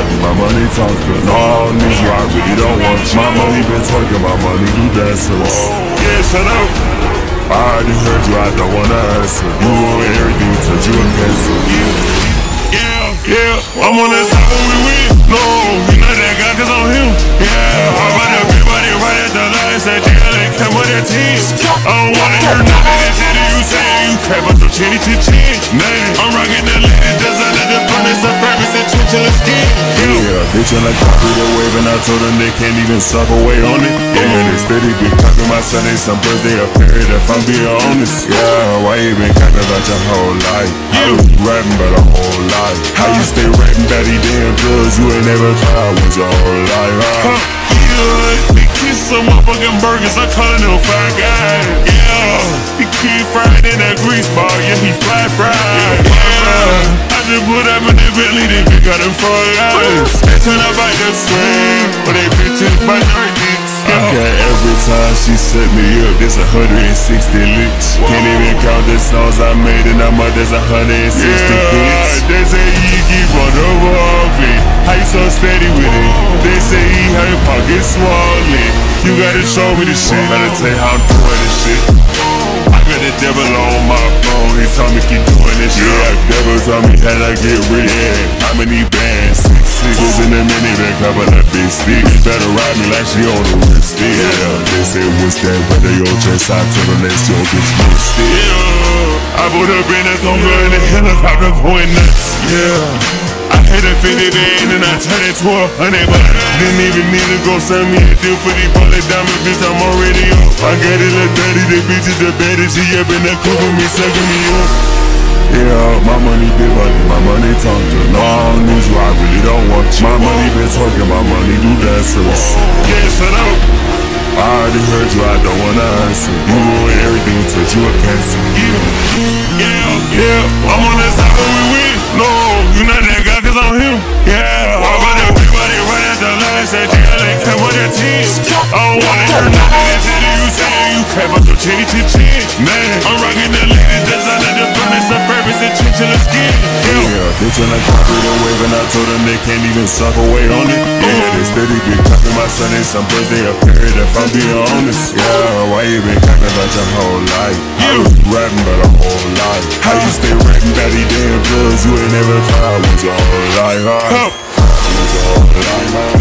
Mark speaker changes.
Speaker 1: money, my money talking. All these you, I really don't want you. My money been talking, my money do dancers.
Speaker 2: Yeah, shut up.
Speaker 1: I already heard you, I don't wanna answer. You want everything, touch you a pencil.
Speaker 2: Yeah, I'm on that side when we win. No, you not that guy cause I'm him. Yeah, I'm about that big body right at the last that jail and come with that team. I don't wanna hear none of that shit that you say. You crap up your chinny to chin. I'm rocking the ladies, designer, the furnace, the purpose, and chinchilla skin.
Speaker 1: Yeah, they tryna copy the wave and I told them they can't even suck away on it. Yeah, they steady be copying my Sunday, some birthday a period if I'm being honest. Yeah, why you been copying about your whole life? How you rapping about a whole life? How you stay rapping about these damn drugs you ain't never tried with your whole life?
Speaker 2: Yeah, we kiss some motherfucking burgers, I'm calling them Five Guys. Yeah, he keep fried in that grease ball, yeah, he fly fried. Yeah, I just put up in the Bentley, they big got them for life. They turn up like the swing, but they bitches by their dicks.
Speaker 1: Okay, every time she set me up, there's 160 licks. Can't even count the songs I made and I'm up, there's 160 hits.
Speaker 2: They say you keep on over off it. How you so steady with it? They say he how your pockets swollen. You gotta show me the shit.
Speaker 1: Gotta tell you how I'm doing this shit.
Speaker 2: I got the devil on my phone, he told me keep doing this shit.
Speaker 1: Yeah, devil told me how I get rich. How many bands? 6 was in the minivan, cover that big stick. You better ride me like she on the wrist stick. Yeah, they say what's that? Whether your chest, I tell them that's your bitch stick.
Speaker 2: Yeah, I put up in a Tonga in the helicopter going nuts. Yeah, I hit a 50 band and I turned it to 100, but didn't even need to go send me a deal for these bullet diamond, bitch, I'm already up. I got it look dirty, the bitch is the baddest, she up in that coupe with me, sucking me up.
Speaker 1: Yeah, my money big money, my money talking. No, I don't need you, I really don't want you. My money been talking, my money do dancers.
Speaker 2: Yeah, shut up.
Speaker 1: I already heard you, I don't wanna answer. You want everything, touch you a pencil.
Speaker 2: Yeah, I'm on that side when we win. No, you not that guy cause I'm him. Yeah, I'm about that big body right at the last that jail and come with that team. I don't wanna hear none of that shit that you say. You crap up your chinny to chin. I'm rocking the ladies, designer, the furnace, the purpose, and chinchilla skin.
Speaker 1: Yeah, they tryna copy the wave and I told them they can't even suck away on it. Yeah, they steady be copying my Sunday, some birthday a period if I'm being honest. Yeah, why you been copying about your whole life? How you rapping about a whole life? How you stay rapping about these damn drugs you ain't never tried with your whole life? With your whole life.